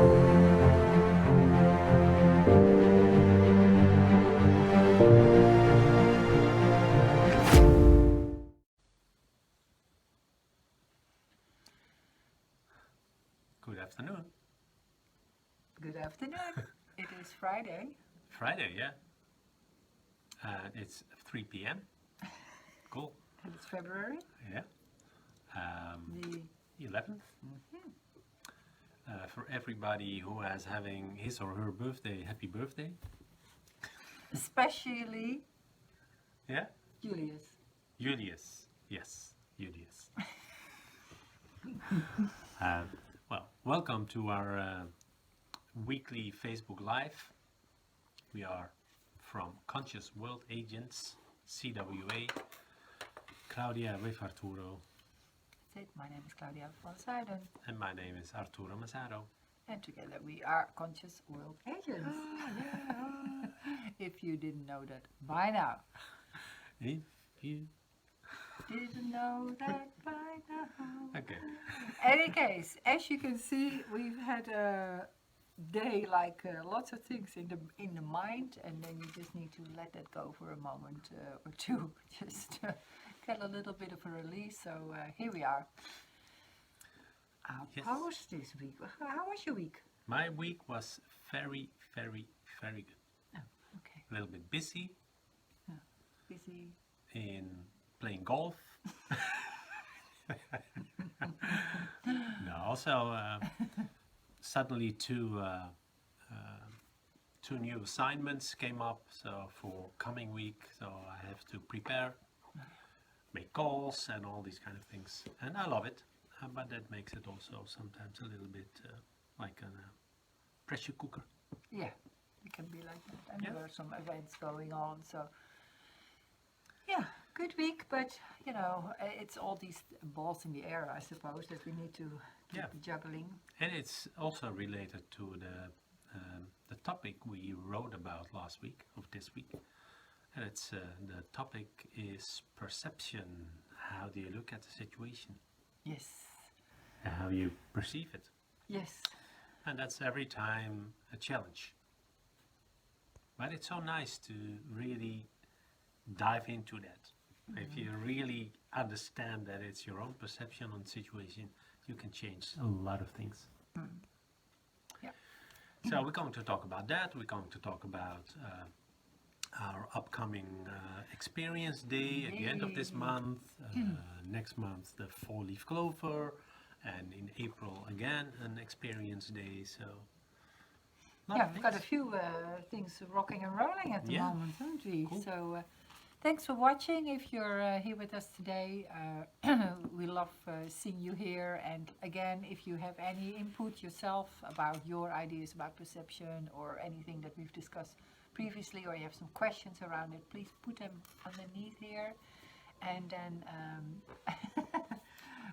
Good afternoon. Good afternoon. It is Friday. Friday, yeah. It's 3 p.m. Cool. And it's February. Yeah. The 11th. For everybody who is having his or her birthday, happy birthday. especially Yeah? Julius. Julius. Yes, Julius. Well, welcome to our weekly Facebook Live. We are from Conscious World Agents, CWA, Claudia Arturo. That's it. My name is Claudia Arturo. And my name is Arturo Mazzaro. And together we are Conscious World Agents. If you didn't know that by now. If you Didn't know that by now. Okay. Any case, as you can see, we've had a day like lots of things in the mind, and then you just need to let that go for a moment or two, just get a little bit of a release. So here we are. Yes. How was this week? How was your week? My week was very, very, very good. Oh, okay. A little bit busy Busy. in playing golf. No, also suddenly two new assignments came up. So for coming week, so I have to prepare, make calls, and all these kind of things. And I love it, but that makes it also sometimes a little bit like a pressure cooker. Yeah, it can be like that. And Yeah. there are some events going on, so yeah, good week. But you know, it's all these balls in the air, I suppose, that we need to keep Yeah. juggling. And it's also related to the topic we wrote about last week, of this week. And it's the topic is perception. How do you look at the situation? Yes, And how you perceive it. yes, And that's every time a challenge. But it's so nice to really dive into that. If you really understand that it's your own perception on the situation, you can change a lot of things. Yeah. So we're going to talk about that. We're going to talk about our upcoming experience day at the end of this Yay. month. Next month, the four-leaf clover. And in April, again, an experience day. So, lot yeah, of we've got a things. few things rocking and rolling at the Yeah. moment, haven't we? Cool. So thanks for watching. If you're here with us today, we love seeing you here. And again, if you have any input yourself about your ideas about perception or anything that we've discussed previously, or you have some questions around it, please put them underneath here. And then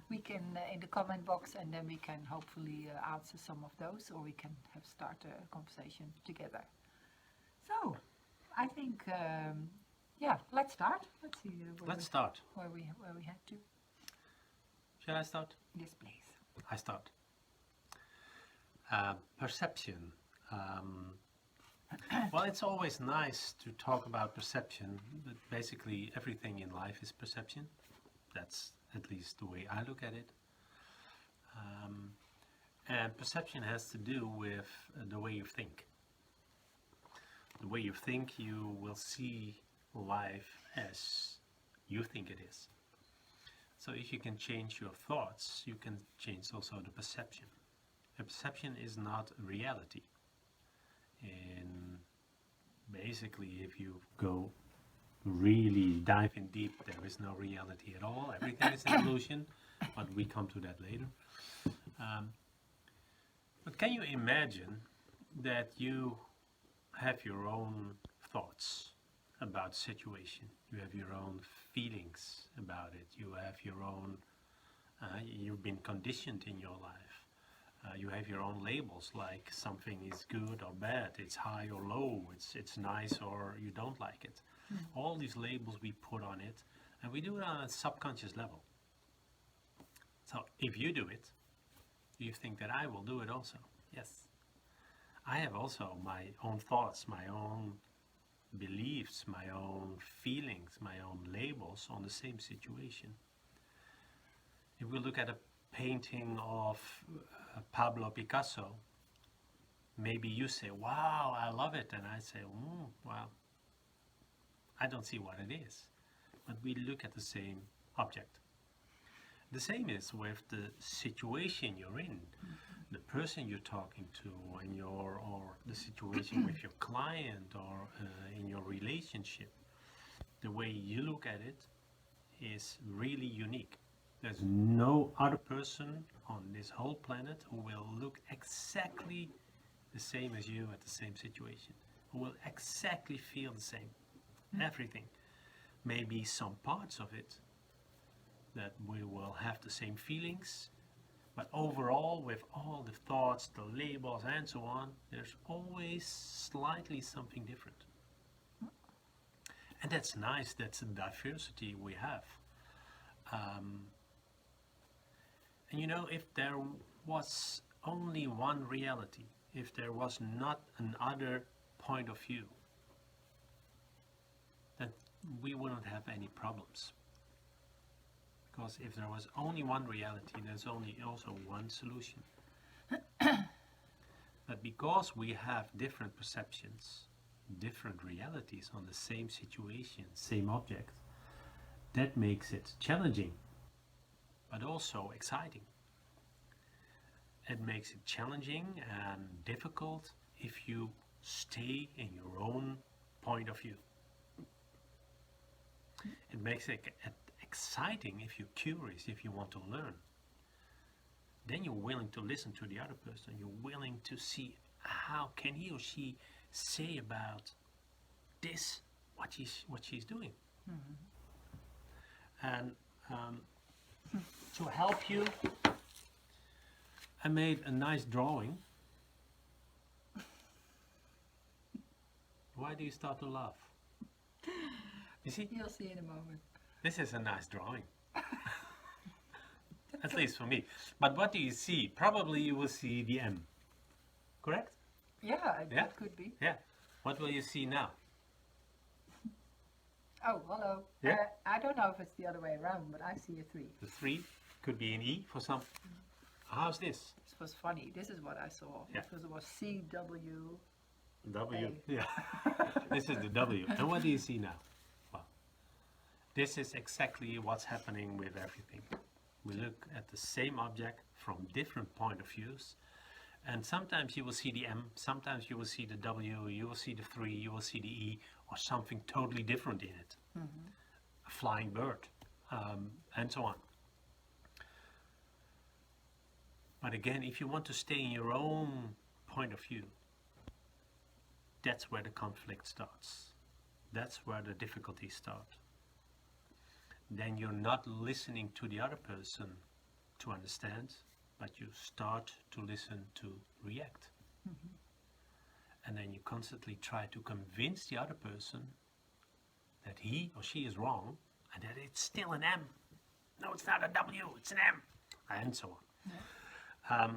we can in the comment box, and then we can hopefully answer some of those, or we can start a conversation together. So, I think, yeah, let's start. Let's see Let's start. where we had to. Shall I start? Yes, please. I start. Perception. Well, it's always nice to talk about perception, but basically everything in life is perception. That's at least the way I look at it. And perception has to do with the way you think. The way you think, you will see life as you think it is. So if you can change your thoughts, you can change also the perception. A perception is not reality. And basically, if you go really dive in deep, there is no reality at all. Everything is an illusion, but we come to that later. But can you imagine that you have your own thoughts about the situation? You have your own feelings about it. You have your own, you've been conditioned in your life. You have your own labels, like something is good or bad, it's high or low, it's nice or you don't like it. All these labels we put on it, and we do it on a subconscious level. So if you do it, you think that I will do it also. Yes, I have also my own thoughts, my own beliefs, my own feelings, my own labels on the same situation. If we look at a painting of Pablo Picasso, maybe you say, wow, I love it, and I say, well, I don't see what it is. But we look at the same object. The same is with the situation you're in, the person you're talking to, or the situation with your client, or in your relationship. The way you look at it is really unique. There's no other person on this whole planet who will look exactly the same as you at the same situation, who will exactly feel the same. Everything. Maybe some parts of it that we will have the same feelings, but overall, with all the thoughts, the labels, and so on, there's always slightly something different. And that's nice, that's the diversity we have. And you know, if there was only one reality, if there was not another point of view, then we wouldn't have any problems. Because if there was only one reality, there's only also one solution. But because we have different perceptions, different realities on the same situation, same object, that makes it challenging, but also exciting. It makes it challenging and difficult if you stay in your own point of view. It makes it exciting if you're curious, if you want to learn. Then you're willing to listen to the other person. You're willing to see how can he or she say about this, what she's doing. And to help you, I made a nice drawing. Why do you start to laugh? You see? You'll see in a moment. This is a nice drawing. At least for me. But what do you see? Probably you will see the M. Correct? Yeah, Yeah? it could be. Yeah. What will you see now? Oh, hello. Yeah? I don't know if it's the other way around, but I see a 3. The 3 could be an E for some. How's this? This was funny. This is what I saw. Yeah. Because it was CWA. W. Yeah. This is the W. And what do you see now? Well, this is exactly what's happening with everything. We look at the same object from different point of views. And sometimes you will see the M, sometimes you will see the W, you will see the 3, you will see the E, or something totally different in it. A flying bird, and so on. But again, if you want to stay in your own point of view, that's where the conflict starts. That's where the difficulties start. Then you're not listening to the other person to understand, but you start to listen to react. And then you constantly try to convince the other person that he or she is wrong and that it's still an M. No, it's not a W, it's an M. And so on. Yeah.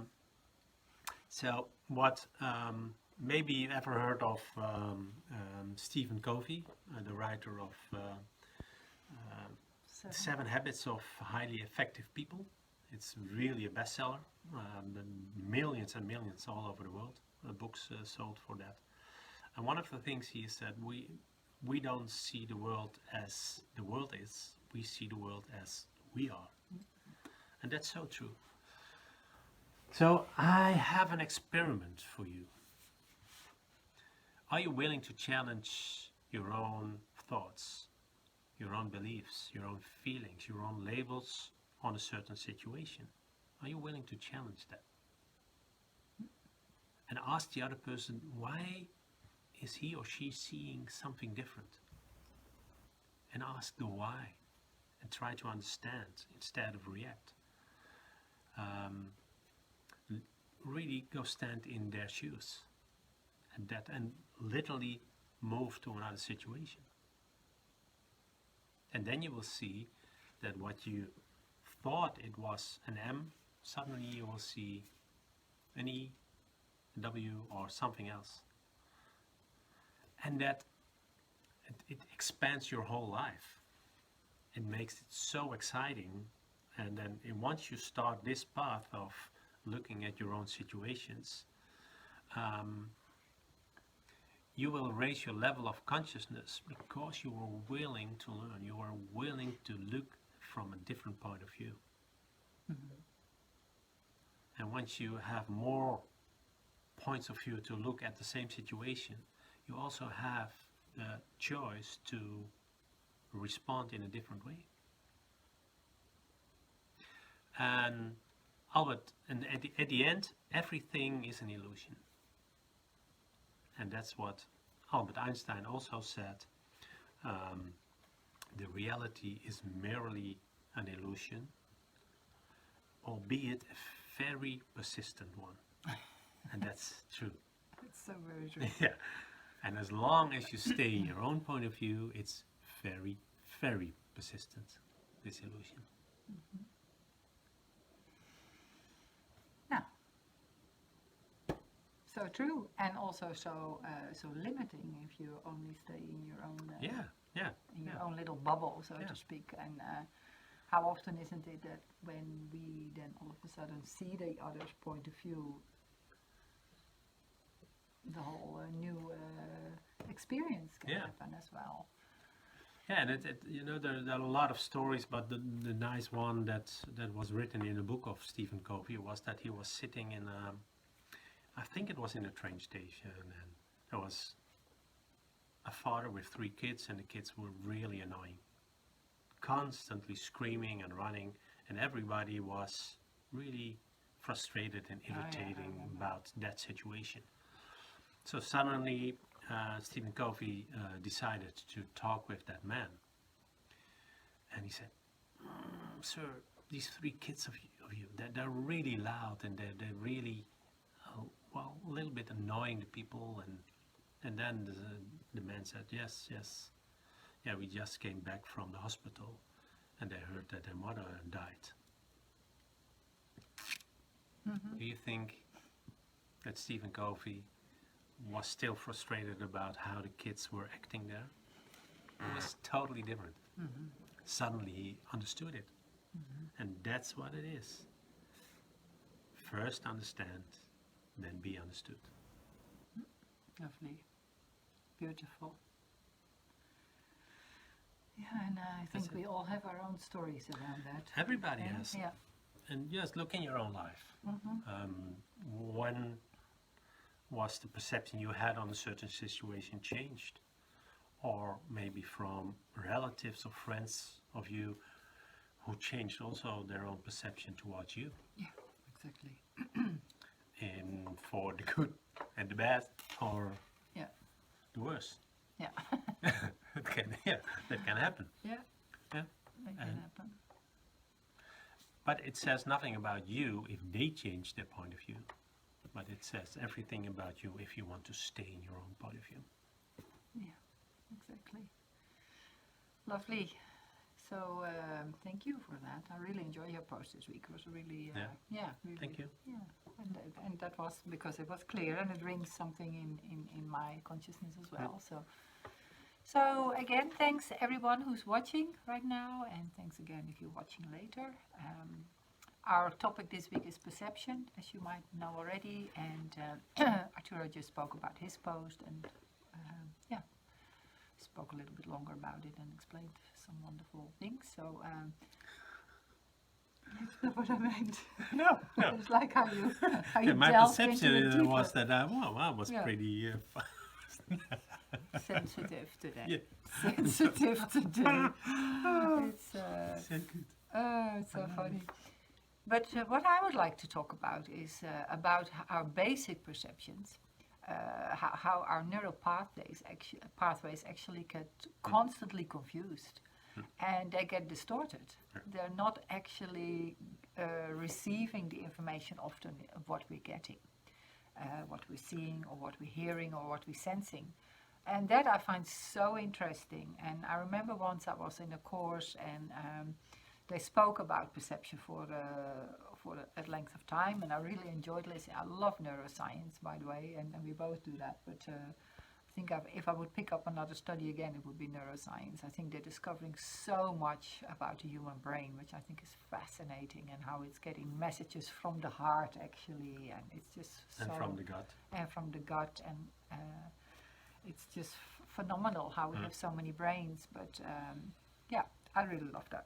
So what, maybe you've ever heard of Stephen Covey, the writer of 7 Habits of Highly Effective People. It's really a bestseller. Millions and millions all over the world. Books sold for that. And one of the things he said, we don't see the world as the world is. We see the world as we are. And that's so true. So I have an experiment for you. Are you willing to challenge your own thoughts, your own beliefs, your own feelings, your own labels on a certain situation? Are you willing to challenge that? And ask the other person, why is he or she seeing something different? And ask the why and try to understand instead of react. Really go stand in their shoes and literally move to another situation. And then you will see that what you thought it was an M, suddenly you will see an E, W or something else. And that it expands your whole life. It makes it so exciting. And then once you start this path of looking at your own situations, you will raise your level of consciousness because you are willing to learn. You are willing to look from a different point of view. And once you have more points of view to look at the same situation, you also have the choice to respond in a different way. And at the end, everything is an illusion. And that's what Albert Einstein also said. The reality is merely an illusion, albeit a very persistent one. And that's true. It's so very true. Yeah. And as long as you stay in your own point of view, it's very, very persistent, this illusion. Yeah. So true, and also so limiting if you only stay in your own in your own little bubble, so to speak. And how often isn't it that when we then all of a sudden see the other's point of view, the whole new experience can happen as well. Yeah, and there are a lot of stories, but the nice one that was written in a book of Stephen Covey was that he was sitting in I think it was in a train station, and there was a father with 3 kids, and the kids were really annoying, constantly screaming and running, and everybody was really frustrated and irritating about that situation. So suddenly Stephen Covey decided to talk with that man, and he said, "Sir, these 3 kids of you, they're really loud, and they're really a little bit annoying the people." And then the man said, yes, yeah, we just came back from the hospital, and they heard that their mother died. Do you think that Stephen Covey was still frustrated about how the kids were acting there? It was totally different. Suddenly he understood it. And that's what it is. First understand, then be understood. Lovely. Beautiful. Yeah, and I think we all have our own stories around that. Everybody has. Yeah. And just look in your own life. When was the perception you had on a certain situation changed? Or maybe from relatives or friends of you who changed also their own perception towards you. Yeah, exactly. And for the good and the bad, or the worst. Yeah. that can happen. Yeah. Yeah. That can happen. But it says nothing about you if they change their point of view. But it says everything about you if you want to stay in your own point of view. Yeah, exactly. Lovely. So thank you for that. I really enjoyed your post this week. It was really, really. Thank you. Yeah, and that was because it was clear and it rings something in my consciousness as well. So again, thanks everyone who's watching right now, and thanks again if you're watching later. Our topic this week is perception, as you might know already, and Arturo just spoke about his post, and spoke a little bit longer about it and explained some wonderful things. So that's not what I meant. No. It's like how you my delved perception into the was that I was pretty sensitive today. Yeah. Sensitive today. It's so good. it's so funny. But what I would like to talk about is about our basic perceptions, how our neural pathways actually get constantly confused, and they get distorted. They're not actually receiving the information often of what we're getting, what we're seeing, or what we're hearing, or what we're sensing. And that I find so interesting. And I remember once I was in a course, and they spoke about perception for for that length of time, and I really enjoyed listening. I love neuroscience, by the way, and we both do that. But I think if I would pick up another study again, it would be neuroscience. I think they're discovering so much about the human brain, which I think is fascinating, and how it's getting messages from the heart actually, and it's just so, And from the gut. and from the gut, and it's just phenomenal how we have so many brains. But yeah, I really love that.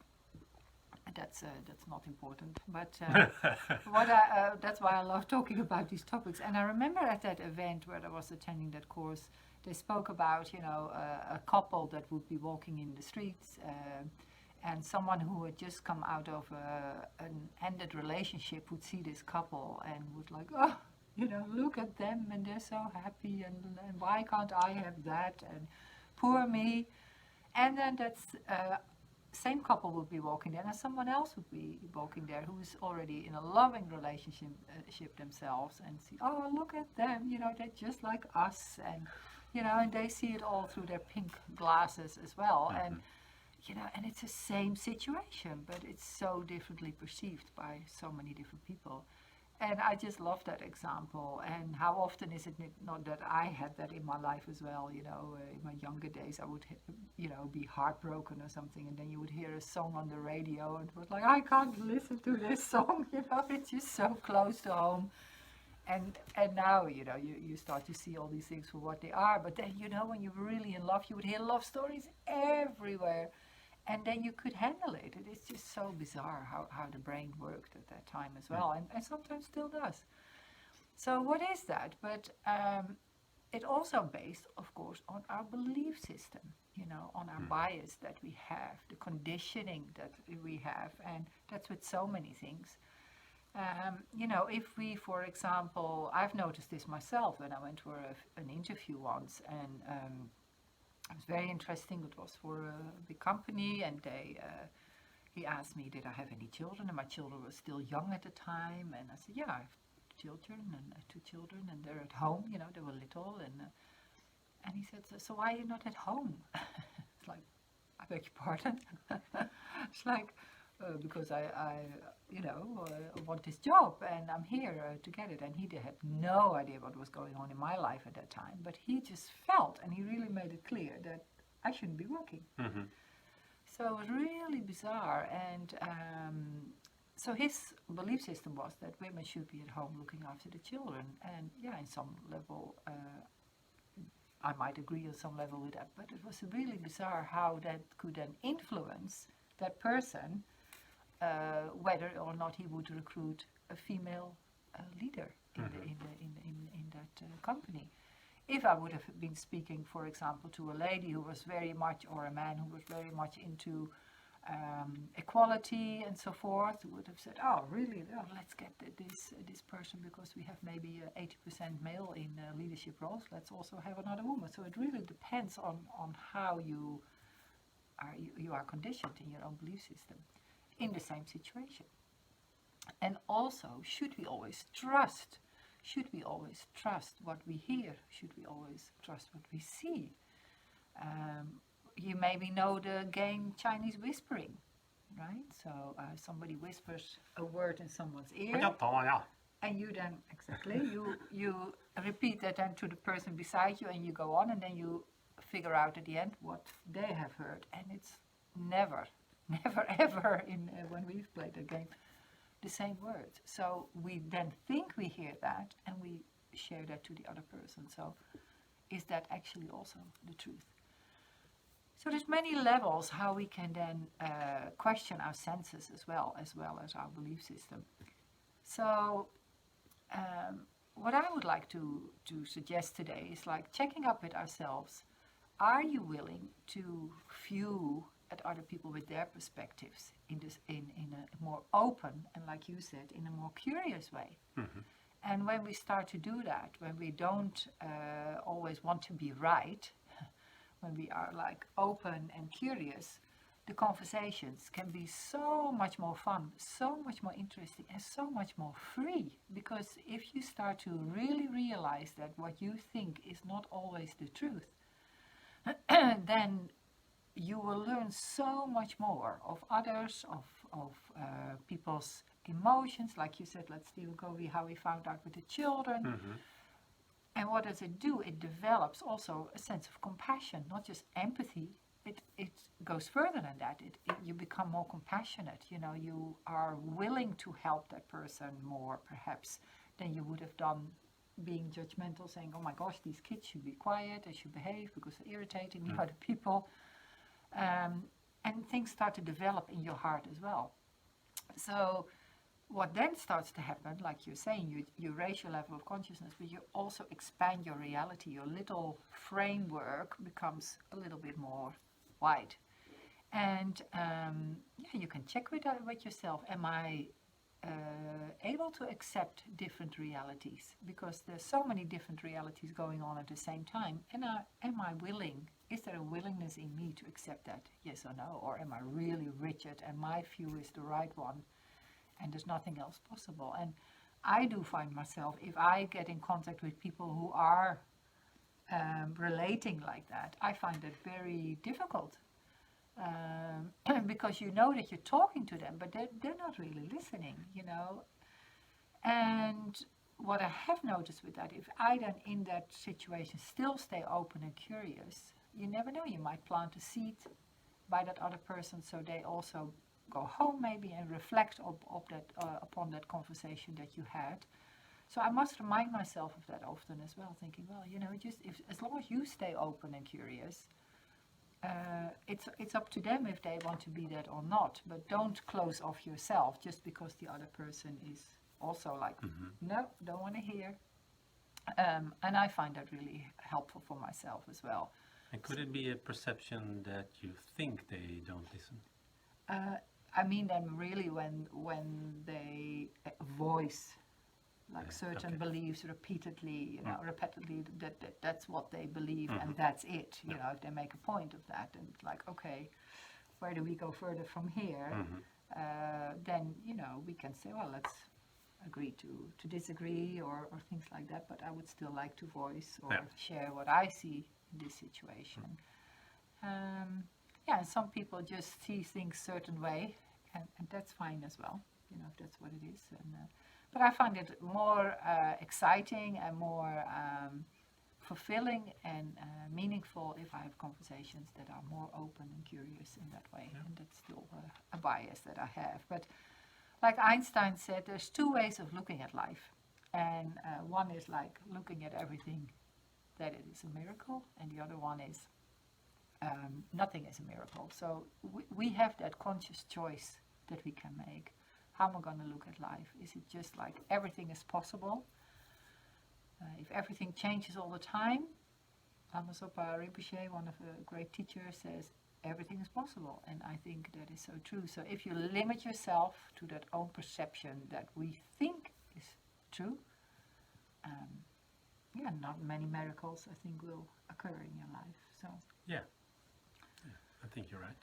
That's not important, but that's why I love talking about these topics. And I remember at that event where I was attending that course, they spoke about a couple that would be walking in the streets, and someone who had just come out of an ended relationship would see this couple and would like, oh, look at them, and they're so happy, and why can't I have that, and poor me. And then that's same couple would be walking there, and someone else would be walking there who is already in a loving relationship themselves, and see, oh, look at them, they're just like us, and and they see it all through their pink glasses as well. And and it's the same situation, but it's so differently perceived by so many different people. And I just love that example. And how often is it not that I had that in my life as well? In my younger days, I would, be heartbroken or something, and then you would hear a song on the radio, and it was like, I can't listen to this song. It's just so close to home. And now, you start to see all these things for what they are. But then, when you're really in love, you would hear love stories everywhere. And then you could handle it. It's just so bizarre how the brain worked at that time as well, and sometimes still does. So what is that? But it also based, of course, on our belief system, on our bias that we have, the conditioning that we have, and that's with so many things. If we, for example, I've noticed this myself when I went for an interview once, and it was very interesting. It was for a big company, and he asked me, did I have any children? And my children were still young at the time. And I said, yeah, I have children, and 2 children, and they're at home. They were little. And he said, so why are you not at home? It's like, I beg your pardon. It's like, because I want this job, and I'm here to get it. And he had no idea what was going on in my life at that time, but he just felt, and he really made it clear that I shouldn't be working. So it was really bizarre. And so his belief system was that women should be at home looking after the children. And yeah, in some level, I might agree on some level with that, but it was really bizarre how that could then influence that person, whether or not he would recruit a female leader in that company. If I would have been speaking, for example, to a lady who was very much, or a man who was very much into equality and so forth, would have said, oh, really, let's get this person, because we have maybe 80% male in leadership roles, let's also have another woman. So it really depends on how you are conditioned in your own belief system in the same situation. And also, should we always trust? Should we always trust what we hear? Should we always trust what we see? You maybe know the game Chinese whispering, right? So somebody whispers a word in someone's ear, and you then, exactly, you repeat that then to the person beside you, and you go on, and then you figure out at the end what they have heard. And it's never ever when we've played the game the same words. So we then think we hear that, and we share that to the other person. So is that actually also the truth? So there's many levels how we can then question our senses as well as our belief system. So what I would like to suggest today is like checking up with ourselves. Are you willing to view at other people with their perspectives in a more open, and like you said, in a more curious way? And when we start to do that, when we don't always want to be right, when we are like open and curious, the conversations can be so much more fun, so much more interesting, and so much more free. Because if you start to really realize that what you think is not always the truth, then you will learn so much more of others, of people's emotions, like you said, let's still go with how we found out with the children. Mm-hmm. And what does it do? It develops also a sense of compassion, not just empathy. It goes further than that. You become more compassionate. You know, you are willing to help that person more, perhaps, than you would have done being judgmental, saying, oh my gosh, these kids should be quiet, they should behave because they're irritating the other people. And things start to develop in your heart as well. So what then starts to happen, like you're saying, you raise your level of consciousness, but you also expand your reality. Your little framework becomes a little bit more wide. And you can check with yourself. Am I able to accept different realities? Because there's so many different realities going on at the same time. And am I willing? Is there a willingness in me to accept that? Yes or no? Or am I really rigid and my view is the right one and there's nothing else possible? And I do find myself, if I get in contact with people who are relating like that, I find it very difficult. Because you know that you're talking to them, but they're not really listening, you know. And what I have noticed with that, if I then in that situation still stay open and curious, you never know, you might plant a seed by that other person, so they also go home maybe and reflect upon that conversation that you had. So I must remind myself of that often as well, thinking, well, you know, just as long as you stay open and curious, it's up to them if they want to be that or not. But don't close off yourself just because the other person is also like, no, don't want to hear. And I find that really helpful for myself as well. And could it be a perception that you think they don't listen? I mean them really when they voice like certain beliefs repeatedly, you know, repeatedly, that's what they believe and that's it. You know, if they make a point of that and it's like, okay, where do we go further from here? Then, you know, we can say, well, let's agree to disagree or things like that, but I would still like to voice or share what I see in this situation. And some people just see things certain way, and that's fine as well, you know, if that's what it is. And but I find it more exciting and more fulfilling and meaningful if I have conversations that are more open and curious in that way. And that's still a bias that I have. But like Einstein said, there's two ways of looking at life. And one is like looking at everything that it is a miracle, and the other one is nothing is a miracle. So we have that conscious choice that we can make. How am I going to look at life? Is it just like everything is possible? If everything changes all the time, Lama Zopa Rinpoche, one of the great teachers, says everything is possible. And I think that is so true. So if you limit yourself to that own perception that we think is true, not many miracles, I think, will occur in your life. So yeah, I think you're right.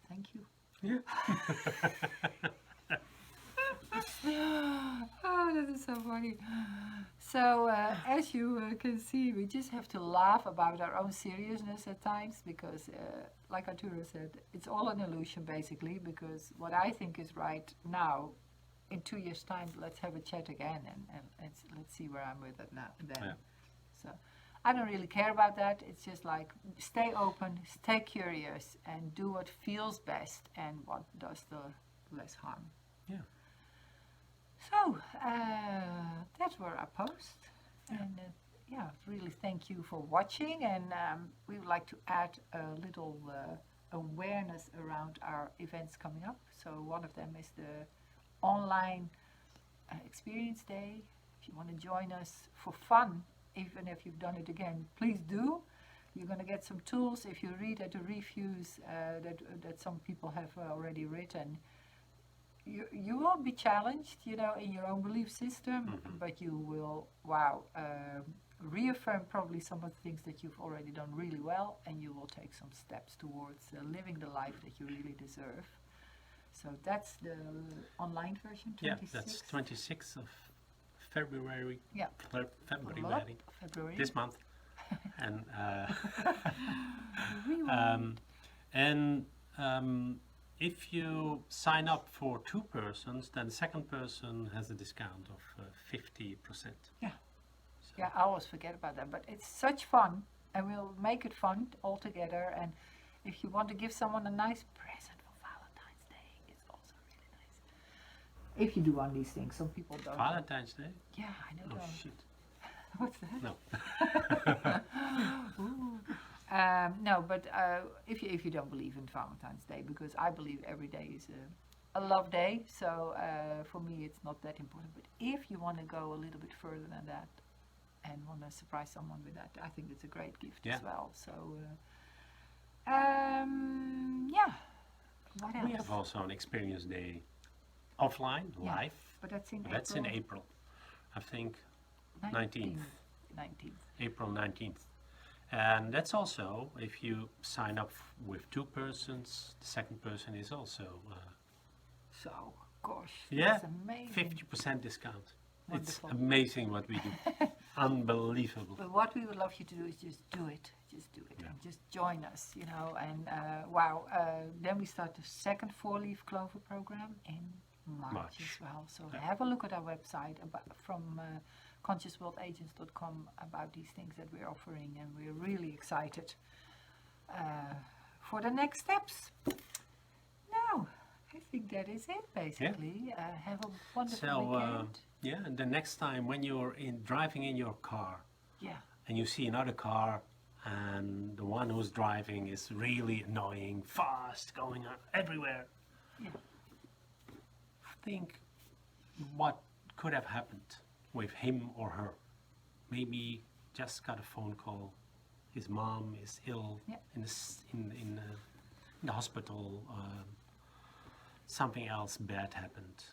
Thank you. Yeah. Oh, that is so funny. So, as you can see, we just have to laugh about our own seriousness at times because, like Arturo said, it's all an illusion basically, because what I think is right now, in 2 years' time, let's have a chat again and let's see where I'm with it now then. Yeah. So, I don't really care about that. It's just like stay open, stay curious, and do what feels best and what does the less harm. Yeah. So that were our posts, and really thank you for watching. And we would like to add a little awareness around our events coming up. So one of them is the online experience day. If you want to join us for fun, even if you've done it again, please do. You're going to get some tools. If you read at the reviews that some people have already written, you will be challenged, you know, in your own belief system, but you will, reaffirm probably some of the things that you've already done really well, and you will take some steps towards living the life that you really deserve. So that's the online version, 26th. Yeah, that's 26th of February. Yeah. February. This month. And if you sign up for 2 persons, then the second person has a discount of 50%. Yeah. Yeah, I always forget about that, but it's such fun, and we'll make it fun all together. And if you want to give someone a nice present for Valentine's Day, it's also really nice. If you do one of these things, some people don't. Valentine's Day? Yeah, I know. Oh, don't. shit. What's that? No. Ooh. No, but if you don't believe in Valentine's Day, because I believe every day is a love day, so for me it's not that important. But if you want to go a little bit further than that and want to surprise someone with that, I think it's a great gift as well. So yeah. What else? We have also an experience day offline, live. But that's in That's in April. I think 19th. April 19th. And that's also, if you sign up with 2 persons, the second person is also so, gosh, yeah, that's amazing. 50% discount. Wonderful. It's amazing what we do. Unbelievable. But what we would love you to do is just do it. Just do it. Yeah. And just join us, you know. And wow, then we start the second 4-leaf clover program in March as well. So have a look at our website from consciousworldagents.com about these things that we're offering, and we're really excited for the next steps. Now, I think that is it basically. Have a wonderful weekend. Yeah, and the next time when you're driving in your car, and you see another car, and the one who's driving is really annoying, fast, going everywhere. Think what could have happened with him or her. Maybe just got a phone call. His mom is ill in the hospital. Something else bad happened.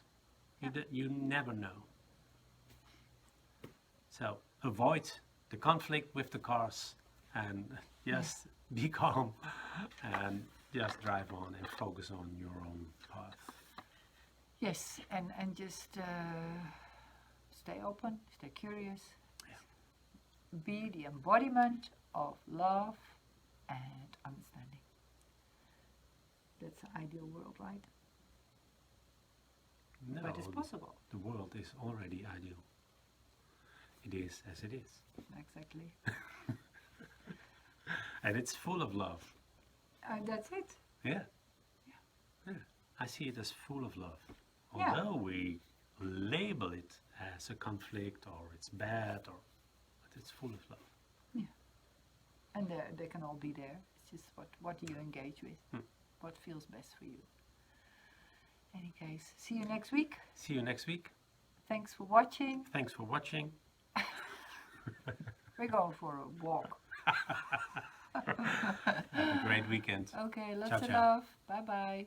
You never know. So avoid the conflict with the cars and just be calm and just drive on and focus on your own path. Yes, and just stay open, stay curious. Be the embodiment of love and understanding. That's the ideal world, right? No, but it's possible. The world is already ideal. It is as it is. Exactly. And it's full of love. And that's it. Yeah. I see it as full of love. Although we label it as a conflict or it's bad, but it's full of love. Yeah. And they can all be there. It's just what do you engage with? What feels best for you? In any case, see you next week. See you next week. Thanks for watching. Thanks for watching. We're going for a walk. Have a great weekend. Okay, lots ciao, of ciao. love. Bye-bye.